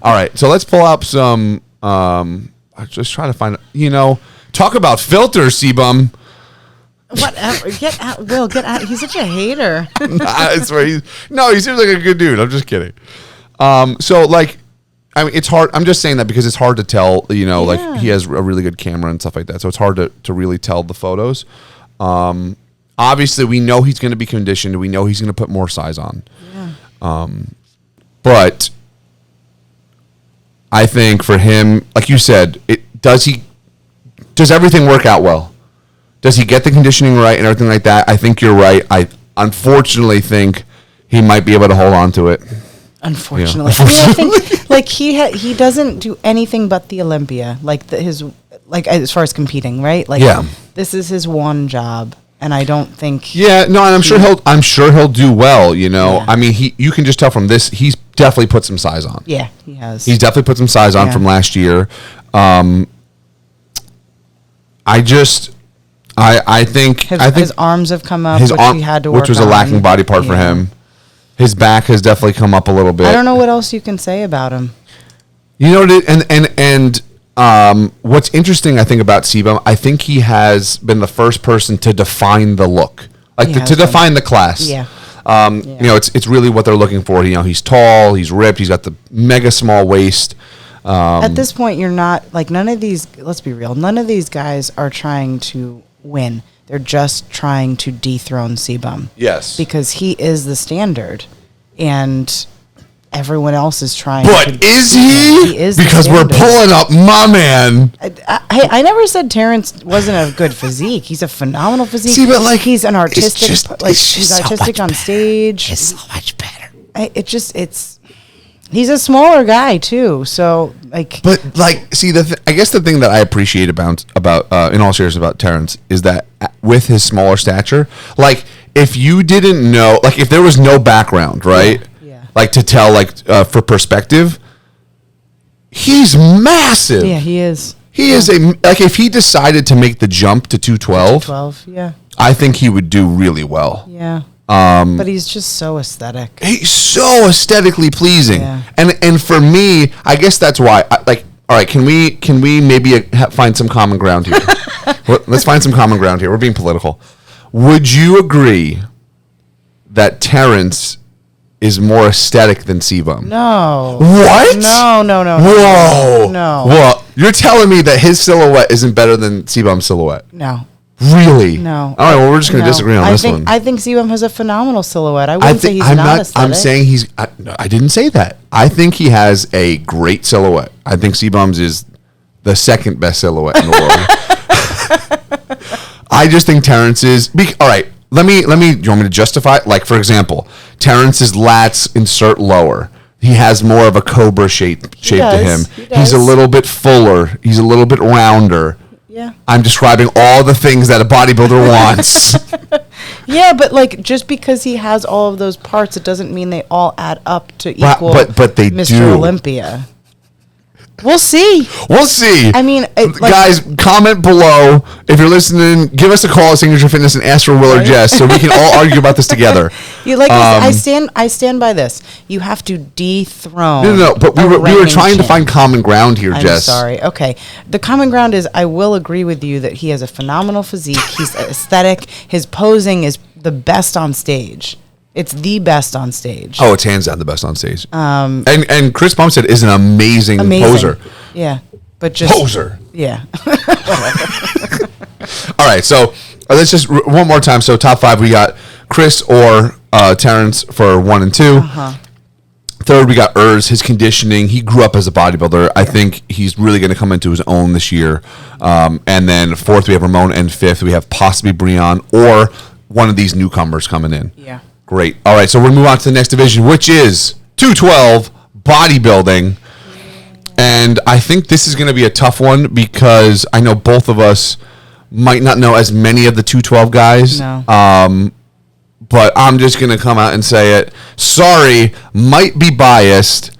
All right. So let's pull up some. I'm just trying to find. Talk about filters, C-Bum. Whatever. Get out, Will. Get out. He's such a hater. I swear he seems like a good dude. I'm just kidding. So like, I mean, it's hard. I'm just saying that because it's hard to tell. Like he has a really good camera and stuff like that. So it's hard to really tell the photos. Obviously, we know he's going to be conditioned. We know he's going to put more size on. Yeah. But I think for him, like you said, does everything work out well? Does he get the conditioning right and everything like that? I think you're right. I unfortunately think he might be able to hold on to it. Unfortunately. I mean, I think like he doesn't do anything but the Olympia, like as far as competing, right? Like this is his one job, and I don't think. Yeah, no, and I'm sure he'll do well. I mean, you can just tell from this, he's definitely put some size on. Yeah, he has. He's definitely put some size on from last year. I think his arms have come up, which he had to work on. Which was a lacking body part for him. His back has definitely come up a little bit. I don't know what else you can say about him. What's interesting, I think, about C-Bum, I think he has been the first person to define the look, to define the class. Yeah. It's really what they're looking for. He's tall, he's ripped, he's got the mega small waist. At this point, you're not like none of these. Let's be real. None of these guys are trying to win. They're just trying to dethrone C-Bum. Yes. Because he is the standard, and everyone else is trying. But is he? He is because we're pulling up my man. I never said Terrence wasn't a good physique. He's a phenomenal physique. See, but like he's an artistic. He's artistic on stage. It's so much better. He's a smaller guy too, so like. But like, see, I guess the thing that I appreciate about in all seriousness about Terrence is that with his smaller stature, like if you didn't know, like if there was no background, right? Yeah. Like to tell, for perspective, he's massive. Yeah, he is. He is if he decided to make the jump to 212. 212, yeah. I think he would do really well. Yeah. But he's just so aesthetic. He's so aesthetically pleasing, Yeah. and for me, I guess that's why. All right, can we maybe find some common ground here? Let's find some common ground here. We're being political. Would you agree that Terrence is more aesthetic than C-Bum? No. What? No. Whoa. No. Well, you're telling me that his silhouette isn't better than C-Bum's silhouette? No. Really? No. All right. Well, we're just going to disagree on this one. I think C-Bum has a phenomenal silhouette. I wouldn't say he's not aesthetic. I'm saying I didn't say that. I think he has a great silhouette. I think C-Bum's is the second best silhouette in the world. I just think Terrence is. All right. Do you want me to justify? Like, for example, Terrence's lats insert lower. He has more of a cobra shape to him. He's a little bit fuller. He's a little bit rounder. Yeah. I'm describing all the things that a bodybuilder wants. Yeah, but like just because he has all of those parts, it doesn't mean they all add up to equal but they Mr. do. Olympia. We'll see. We'll see. I mean, guys, comment below if you're listening. Give us a call at Signature Fitness and ask for Will or Jess so we can all argue about this together. I stand by this. You have to dethrone. No. But we were trying to find common ground here, Jess. I'm sorry. Okay, the common ground is I will agree with you that he has a phenomenal physique. He's aesthetic. His posing is the best on stage. It's the best on stage. Oh, it's hands down the best on stage. And Chris Bumstead is an amazing poser. Yeah, but just poser. Yeah. All right, so let's just one more time. So top 5, we got Chris or Terrence for 1 and 2. Uh-huh. Third, we got Urs, his conditioning. He grew up as a bodybuilder. Yeah. I think he's really going to come into his own this year. And then fourth, we have Ramon, and fifth, we have possibly Breon or one of these newcomers coming in. Yeah. Great. All right, so we'll move on to the next division, which is 212 bodybuilding. And I think this is going to be a tough one because I know both of us might not know as many of the 212 guys. No. But I'm just going to come out and say it. Sorry, might be biased.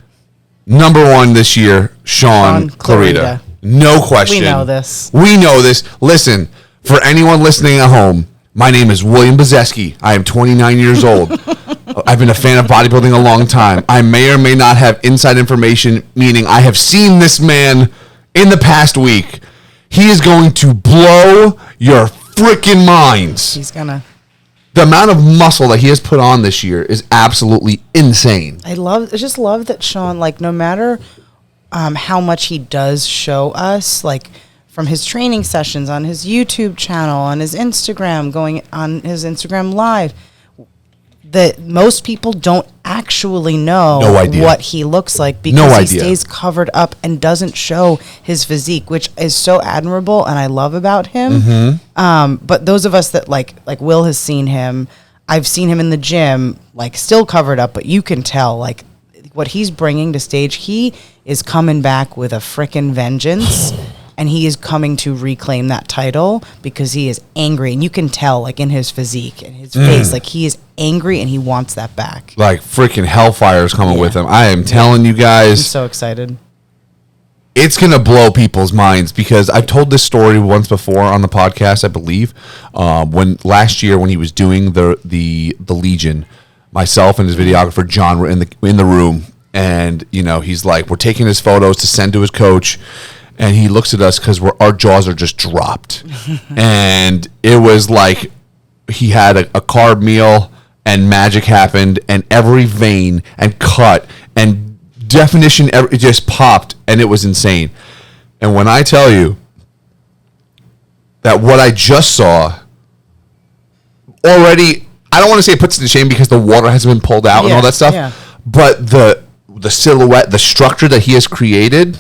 Number 1 this year, Sean Clarita. No question. We know this. We know this. Listen, for anyone listening at home, my name is William Blazeski. I am 29 years old. I've been a fan of bodybuilding a long time. I may or may not have inside information, meaning I have seen this man in the past week. He is going to blow your freaking minds. He's gonna. The amount of muscle that he has put on this year is absolutely insane. I just love that Sean, like, no matter how much he does show us, like, from his training sessions on his YouTube channel, on his Instagram, going on his Instagram Live, that most people don't actually know what he looks like because he stays covered up and doesn't show his physique, which is so admirable and I love about him. Mm-hmm. But those of us that like Will has seen him, I've seen him in the gym, like still covered up, but you can tell like what he's bringing to stage. He is coming back with a frickin' vengeance. And he is coming to reclaim that title because he is angry. And you can tell, like, in his physique and his face, like, he is angry and he wants that back. Like, freaking hellfire is coming with him. I am telling you guys. I'm so excited. It's going to blow people's minds because I've told this story once before on the podcast, I believe. When last year when he was doing the Legion, myself and his videographer, John, were in the room. And, you know, he's like, we're taking his photos to send to his coach. And he looks at us because our jaws are just dropped. And it was like he had a carb meal and magic happened and every vein and cut and definition, it just popped and it was insane. And when I tell you that what I just saw already, I don't want to say it puts it to shame because the water has been pulled out and all that stuff, but the silhouette, the structure that he has created,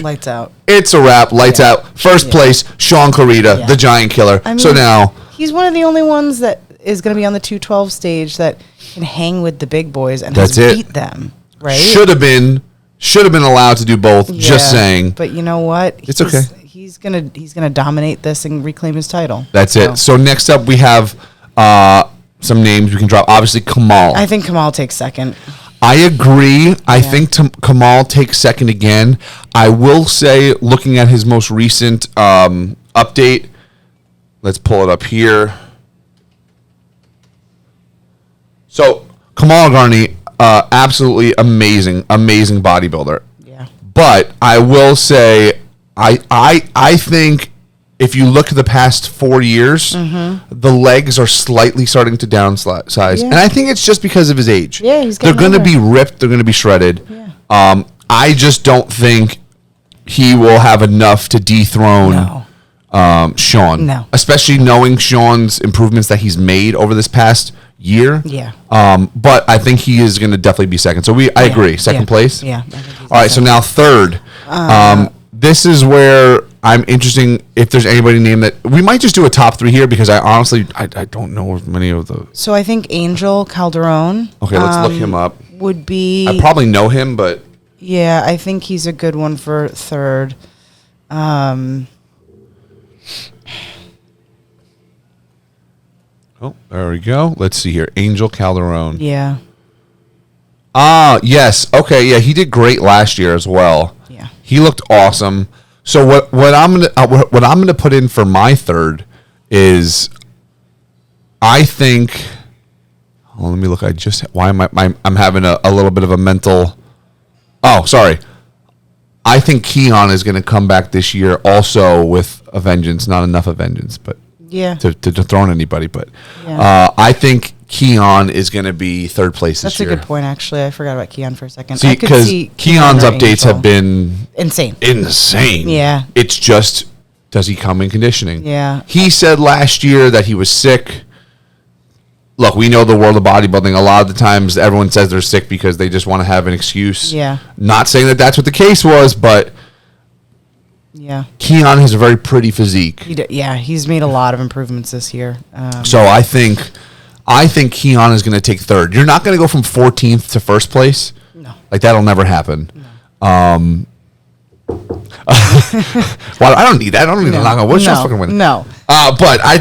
lights out. It's a wrap. Lights out. First place, Sean Clarita, the Giant Killer. I mean, so now he's one of the only ones that is going to be on the 212 stage that can hang with the big boys and has beat them. Right? Should have been allowed to do both. Yeah, just saying. But you know what? It's okay. He's gonna dominate this and reclaim his title. That's it. So next up we have some names we can drop. Obviously Kamal. I think Kamal takes second. I agree. I think Kamal takes second again. I will say, looking at his most recent update, let's pull it up here. So, Kamal Garni, absolutely amazing bodybuilder. Yeah. But I will say, I think if you look at the past 4 years, the legs are slightly starting to downsize. Yeah. And I think it's just because of his age. Yeah, they're going to be ripped. They're going to be shredded. Yeah. I just don't think he will have enough to dethrone Sean. No. Especially knowing Sean's improvements that he's made over this past year. Yeah. But I think he is going to definitely be second. So I agree. Second place? Yeah. All right, so now third. This is where I'm interested if there's anybody named that. We might just do a top 3 here because I honestly don't know many of the. So I think Angel Calderon. Okay, let's look him up. Would be. I probably know him, but. Yeah, I think he's a good one for third. Oh, there we go. Let's see here. Angel Calderon. Yeah. Yes. Okay. Yeah, he did great last year as well. Yeah. He looked awesome. So what I'm gonna put in for my third is, I think. Oh, let me look. I'm having a little bit of a mental. Oh, sorry. I think Keon is going to come back this year also with a vengeance. Not enough of vengeance, but Yeah. to dethrone anybody. But Yeah. I think Keon is going to be third place this That's year. a good point, actually. I forgot about Keon for a second. See, I could because see Keon's Keon or updates Angel. have been insane. insane. It's just, does he come in conditioning? Yeah. He said last year that he was sick. Look, we know the world of bodybuilding. A lot of the times everyone says they're sick because they just want to have an excuse. Yeah. Not saying that that's what the case was, but Yeah. Keon has a very pretty physique. He's made a lot of improvements this year. So I think Keon is going to take third. You're not going to go from 14th to first place. No. Like, that'll never happen. No. Well, I don't need that. I don't need to knock on wood. Just fucking win. No. But I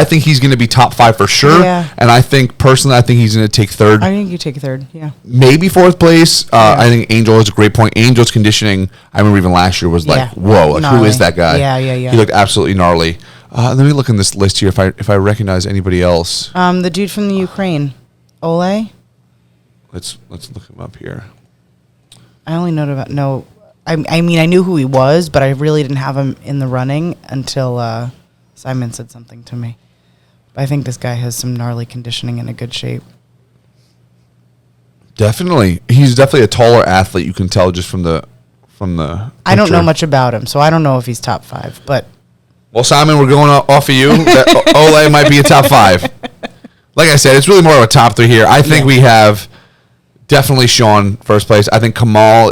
think he's going to be top 5 for sure. Yeah. And I think he's going to take third. I think you take third. Yeah. Maybe fourth place. I think Angel is a great point. Angel's conditioning, I remember even last year was like, whoa, like, who is that guy? Yeah. He looked absolutely gnarly. Let me look in this list here if I recognize anybody else. The dude from the Ukraine, Ole. Let's look him up here. I only know about I mean, I knew who he was, but I really didn't have him in the running until Simon said something to me. I think this guy has some gnarly conditioning and a good shape. Definitely, he's definitely a taller athlete. You can tell just from the. I don't know much about him, so I don't know if he's top 5. But well, Simon, we're going off of you. That Ole might be a top 5. Like I said, it's really more of a top 3 here. I think we have definitely Sean first place. I think Kamal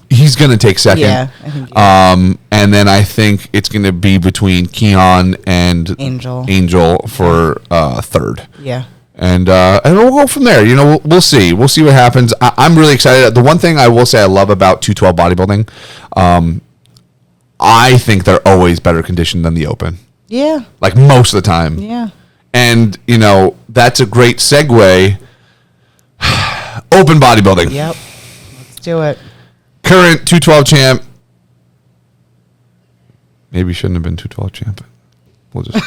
he's going to take second. Yeah, I think and then I think it's going to be between Keon and Angel for third. Yeah. And we'll go from there. You know, we'll see. We'll see what happens. I'm really excited. The one thing I will say I love about 212 bodybuilding, I think they're always better conditioned than the open. Yeah. Like most of the time. Yeah. And, you know, that's a great segue. Open bodybuilding. Yep. Let's do it. Current 212 champ. Maybe shouldn't have been 212 champ. We'll just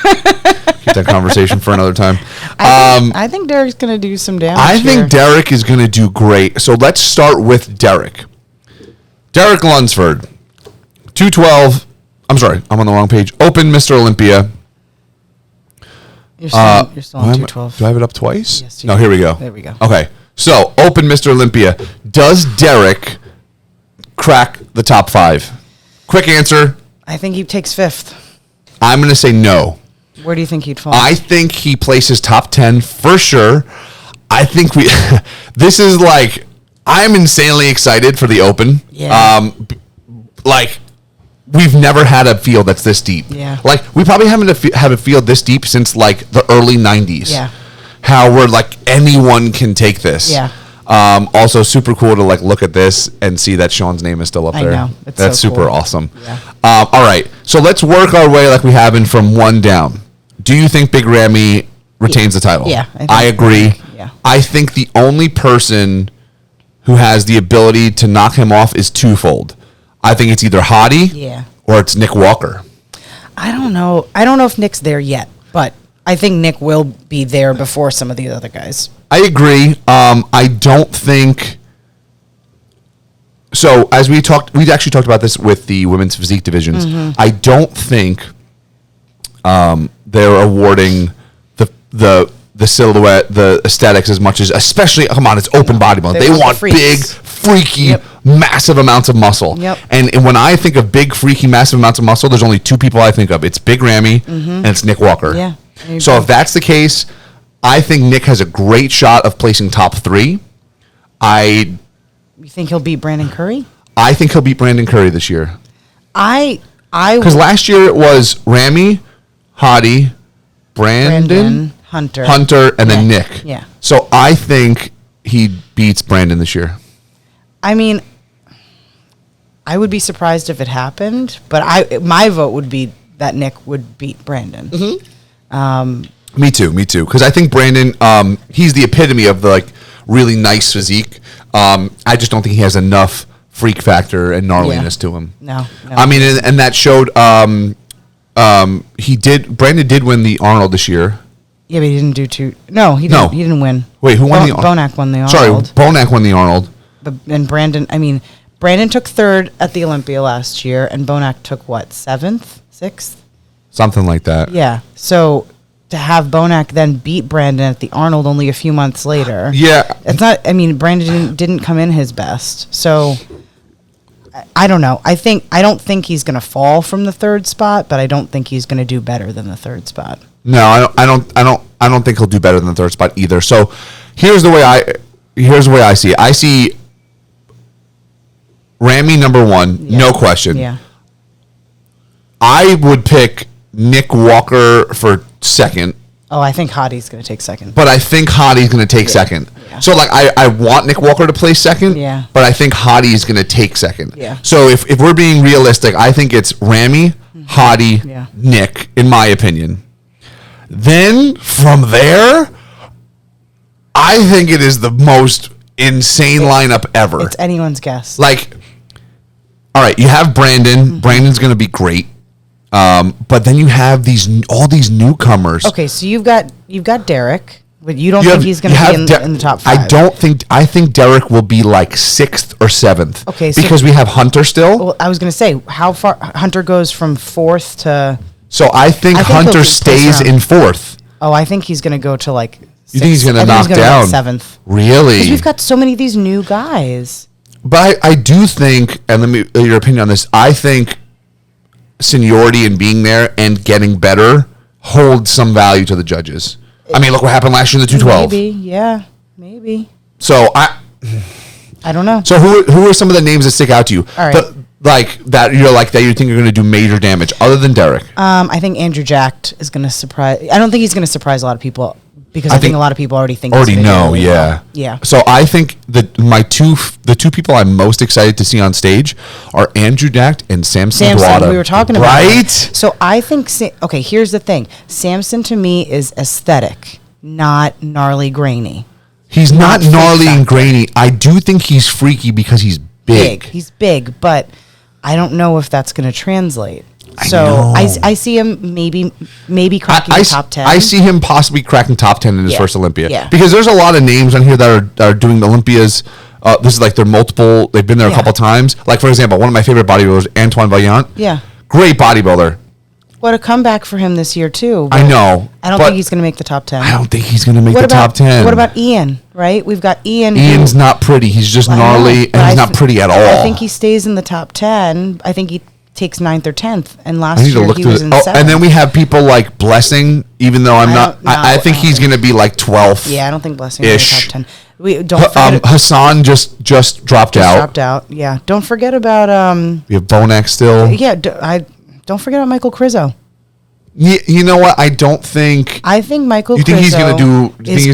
keep that conversation for another time. I think Derek's going to do some damage. I think Derek is going to do great. So let's start with Derek. Derek Lunsford. 212. I'm sorry. I'm on the wrong page. Open Mr. Olympia. You're still on 212. Do I have it up twice? Yes. No, here we go. There we go. Okay. So, Open Mr. Olympia. Does Derek crack the top 5? Quick answer. I think he takes 5th. I'm going to say no. Where do you think he'd fall? I think he places top 10 for sure. I think this is like, I'm insanely excited for the Open. Yeah. Like, we've never had a field that's this deep. Yeah. Like, we probably haven't had a field this deep since like the early 90s. Yeah. How we're like, anyone can take this. Yeah. Also super cool to like look at this and see that Sean's name is still up there. I know. It's That's so super cool. awesome. Yeah. All right. So let's work our way like we have been from 1 down. Do you think Big Ramy retains the title? Yeah. I agree. Yeah. I think the only person who has the ability to knock him off is twofold. I think it's either Hottie or it's Nick Walker. I don't know. I don't know if Nick's there yet, but I think Nick will be there before some of the other guys. I agree. I don't think. So as we actually talked about this with the women's physique divisions. Mm-hmm. I don't think they're awarding the silhouette, the aesthetics as much as, especially, come on, it's open bodybuilding. They want big, freaky, massive amounts of muscle. Yep. And when I think of big, freaky, massive amounts of muscle, there's only 2 people I think of. It's Big Ramy and it's Nick Walker. Yeah. So if that's the case, I think Nick has a great shot of placing top 3. You think he'll beat Brandon Curry? I think he'll beat Brandon Curry this year. Because last year it was Ramy, Hottie, Brandon, Hunter, and then Nick. Yeah. So I think he beats Brandon this year. I mean, I would be surprised if it happened, but my vote would be that Nick would beat Brandon. Mm-hmm. Me too. Because I think Brandon, he's the epitome of the like really nice physique. I just don't think he has enough freak factor and gnarliness to him. No. I mean, and that showed. Brandon did win the Arnold this year. Yeah, but he didn't do two. No, he didn't. He didn't win. Wait, who won the Arnold? Bonac won the Arnold. Sorry, Bonac won the Arnold. And Brandon took third at the Olympia last year, and Bonac took what, 7th, 6th? Something like that. Yeah. So to have Bonac then beat Brandon at the Arnold only a few months later. Yeah. It's not. I mean, Brandon didn't come in his best, so. I don't know. I don't think he's going to fall from the 3rd spot, but I don't think he's going to do better than the 3rd spot. No, I don't think he'll do better than the 3rd spot either. So here's the way I see it. I see Ramy number 1, no question. Yeah. I would pick Nick Walker for 2nd. Oh, I think Hottie's going to take 2nd. But I think Hottie's going to take 2nd. Yeah. So, like, I want Nick Walker to play 2nd. Yeah. But I think Hottie's going to take 2nd. Yeah. So, if we're being realistic, I think it's Ramy, Hottie, Nick, in my opinion. Then, from there, I think it is the most insane lineup ever. It's anyone's guess. Like, all right, you have Brandon. Mm-hmm. Brandon's going to be great. But then you have all these newcomers. Okay, so you've got Derek, but you don't think he's going to be in the top 5. I think Derek will be like 6th or 7th. Okay, because we have Hunter still. Well, I was going to say, how far Hunter goes from 4th to. So I think Hunter stays in 4th. Oh, I think he's going to go to like. 6th. You think he's going to knock down 7th? Really? Because we've got so many of these new guys. But I do think, and let me your opinion on this. I think seniority and being there and getting better holds some value to the judges. I mean, look what happened last year in the 212. Maybe. So I don't know. So who are some of the names that stick out to you? All right. That you think are going to do major damage other than Derek? I think Andrew Jacked is going to surprise. I don't think he's going to surprise a lot of people because I think a lot of people already know. Yeah. Yeah. So I think that the two people I'm most excited to see on stage are Andrew Jacked and Samson Duada. We were talking about right. So I think okay. Here's the thing. Samson to me is aesthetic, not gnarly grainy. He's not gnarly and grainy. I do think he's freaky because he's big. He's big, but I don't know if that's going to translate. So I see him maybe cracking the top 10. I see him possibly cracking top 10 in his first Olympia. Yeah. Because there's a lot of names on here that are doing the Olympias. This is like they've been there a couple times. Like, for example, one of my favorite bodybuilders, Antoine Vaillant. Yeah. Great bodybuilder. What a comeback for him this year, too. I know. I don't think he's going to make the top 10. I don't think he's going to make the top 10. What about Ian, right? We've got Ian. Ian's not pretty. He's just gnarly, and he's not pretty at all. I think he stays in the top 10. I think he takes 9th or 10th, and last year he was in 7th. And then we have people like Blessing, even though I think he's going to be like 12th. Yeah, I don't think Blessing is in the top 10. We don't forget Hassan just dropped out. Dropped out. Yeah. Don't forget about we have Bonac still. Yeah, don't forget about Michael Crizzo. You know what? I think Michael Crizzo. You think he's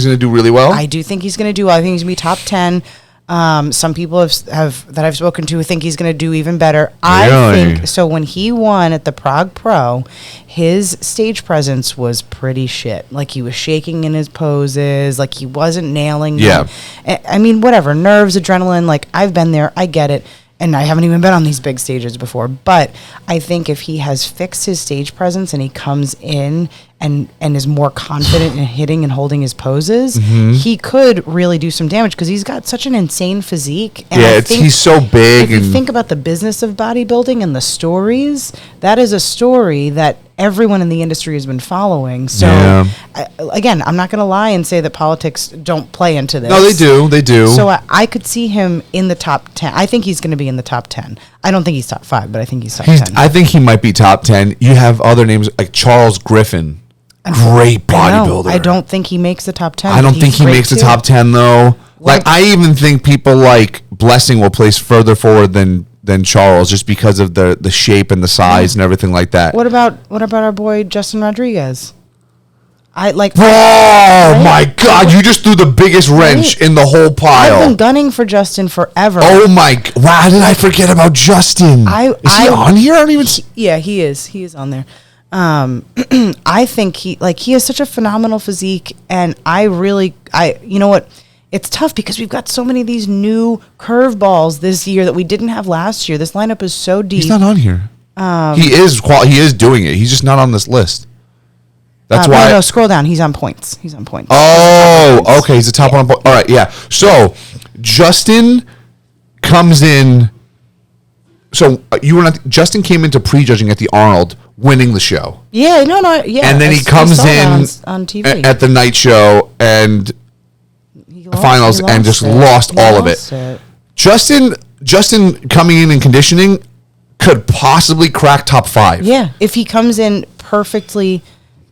going to do really well? I do think he's going to do well. I think he's going to be top 10. Some people have that I've spoken to think he's going to do even better. Really? I think so. When he won at the Prague Pro, his stage presence was pretty shit. Like, he was shaking in his poses, like he wasn't nailing them. I mean, whatever, nerves, adrenaline, like, I've been there, I get it. And I haven't even been on these big stages before. But I think if he has fixed his stage presence and he comes in and is more confident in hitting and holding his poses, he could really do some damage because he's got such an insane physique. And he's so big. If you think about the business of bodybuilding and the stories, that is a story that everyone in the industry has been following. So, again, I'm not going to lie and say that politics don't play into this. No, they do. So I could see him in the top 10. I think he's going to be in the top 10. I don't think he's top 5, but I think he's top 10. I think he might be top 10. You have other names like Charles Griffin. Great bodybuilder. I don't think he makes the top 10. I don't think he makes the top 10, though. I even think people like Blessing will place further forward than Charles just because of the shape and the size and everything like that. What about our boy Justin Rodriguez? My God! You just threw the biggest wrench in the whole pile. I've been gunning for Justin forever. Oh my! Wow! How did I forget about Justin? Is he on here? I don't even. Yeah, he is. He is on there. I think he has such a phenomenal physique, and you know what? it's tough because we've got so many of these new curveballs this year that we didn't have last year. This lineup is so deep. He's not on here. He is doing it. He's just not on this list. That's why. No, scroll down. He's on points. Oh, okay. He's the top one. All right, yeah. So Justin comes in. So you were not. Justin came into prejudging at the Arnold, winning the show. Yeah, yeah. And then he comes in on TV at the night show and finals and just lost all of it. Justin coming in and conditioning could possibly crack top 5. Yeah, if he comes in perfectly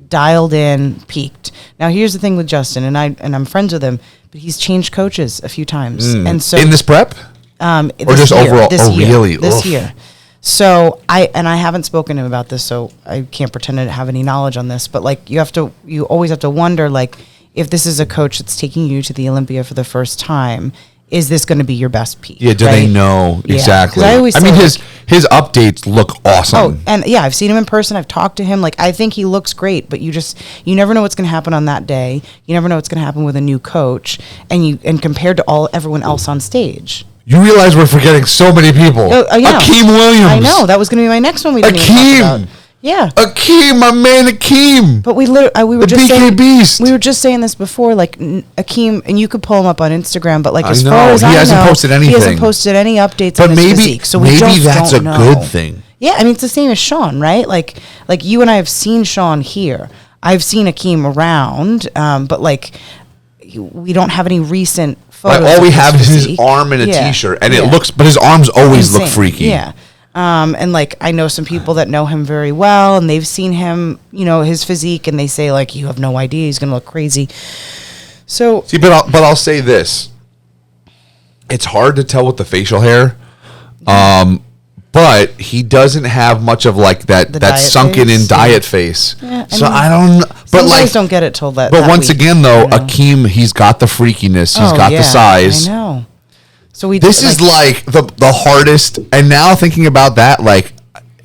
dialed in, peaked. Now here's the thing with Justin, and I'm friends with him, but he's changed coaches a few times, and so in this prep, or just year, overall. Really? This Oof. year. So I haven't spoken to him about this, so I can't pretend to have any knowledge on this. But like you always have to wonder, like, if this is a coach that's taking you to the Olympia for the first time, is this going to be your best peak? Yeah, do they know exactly? I mean, his updates look awesome. Oh, and yeah, I've seen him in person. I've talked to him. Like, I think he looks great, but you never know what's going to happen on that day. You never know what's going to happen with a new coach, and compared to everyone else on stage. You realize we're forgetting so many people. Akeem Williams. I know, that was going to be my next one. We didn't even talk about. Yeah, Akeem, my man, Akeem. But we were just BK saying, Beast. We were just saying this before, like Akeem, and you could pull him up on Instagram. But like, as I know. far as He hasn't posted anything. He hasn't posted any updates on his physique. So maybe that's a know. good thing. Yeah, I mean, it's the same as Sean, right? Like you and I have seen Sean here. I've seen Akeem around, but like we don't have any recent photos. Like all we have is his physique. arm in a t-shirt, and it looks. But his arms always look freaky. Yeah. And like I know some people that know him very well, and they've seen him, his physique, and they say like, you have no idea, he's gonna look crazy. So see, but I'll say this: it's hard to tell with the facial hair, but he doesn't have much of like that sunken in diet face. Yeah, so I don't. But like, guys don't get it till that. But that once week, again, though, Akeem, he's got the freakiness, he's got the size. I know. So this is like the hardest, and now thinking about that, like,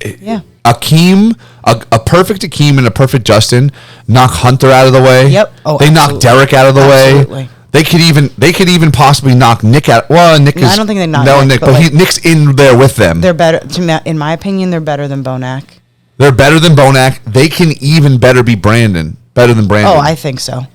Akeem, a perfect Akeem and a perfect Justin knock Hunter out of the way. Yep. Oh, they knock Derek out of the way. They could even possibly knock Nick out. Well, Nick is. I don't think they knock Nick, but like, Nick's in there with them. They're better. In my opinion, they're better than Bonac. They're better than Bonac. They can even better be Brandon. Better than Brandon. Oh, I think so.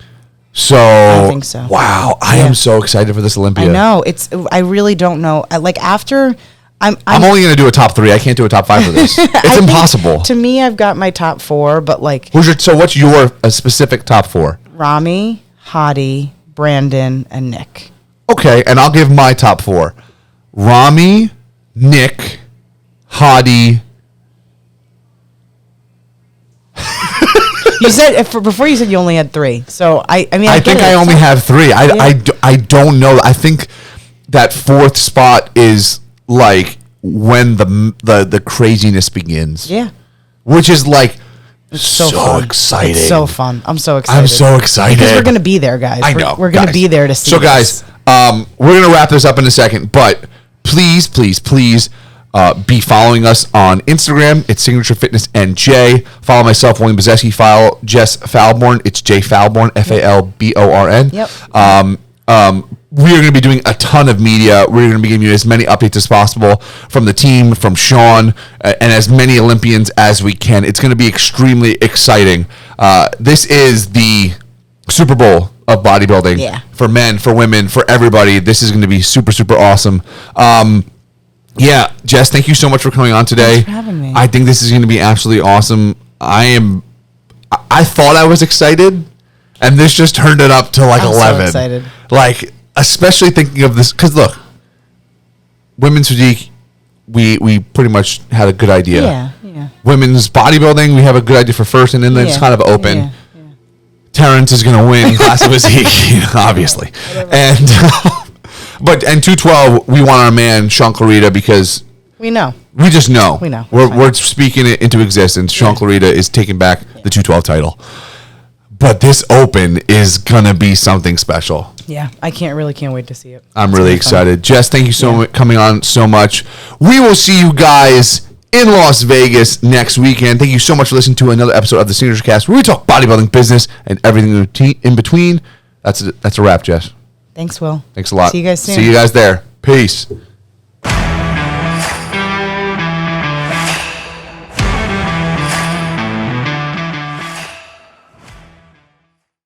So I think so. Wow, I am so excited for this Olympia. I know I really don't know. Like after, I'm only going to do a top 3. I can't do a top 5 for this. It's impossible. To me, I've got my top 4, but like. What's your specific top 4? Rami, Hadi, Brandon, and Nick. Okay, and I'll give my top 4: Rami, Nick, Hadi. You said before you said you only had 3. So I mean I think I only have 3. I don't know. I think that 4th spot is like when the craziness begins. Yeah. Which is like so exciting. It's so fun. I'm so excited. I'm so excited. Because we're going to be there, guys. I know. We're going to be there to see. So guys, we're going to wrap this up in a second, but please be following us on Instagram. It's Signature Fitness NJ. Follow myself, William Blazeski. Follow Jess Falborn. It's J Falborn, Falborn. Yep. We are going to be doing a ton of media. We're going to be giving you as many updates as possible from the team, from Sean, and as many Olympians as we can. It's going to be extremely exciting. This is the Super Bowl of bodybuilding for men, for women, for everybody. This is going to be super, super awesome. Yeah, Jess, thank you so much for coming on today. Thanks for having me. I think this is going to be absolutely awesome. I thought I was excited, and this just turned it up to like 11. So excited. Like, especially thinking of this, because look, women's physique, we pretty much had a good idea. Yeah. Women's bodybuilding, we have a good idea for first, and then it's kind of open. Yeah. Terrence is going to win classic physique, obviously. And... But 212, we want our man Sean Clarita because we know. We just know. We know. We're speaking it into existence. Sean Clarita is taking back the 212 title. But this Open is gonna be something special. Yeah, I can't wait to see it. I'm really excited. Fun. Jess, thank you so much coming on so much. We will see you guys in Las Vegas next weekend. Thank you so much for listening to another episode of the SignatureCAST, where we talk bodybuilding business and everything in between. That's a wrap, Jess. Thanks, Will. Thanks a lot. See you guys soon. See you guys there. Peace.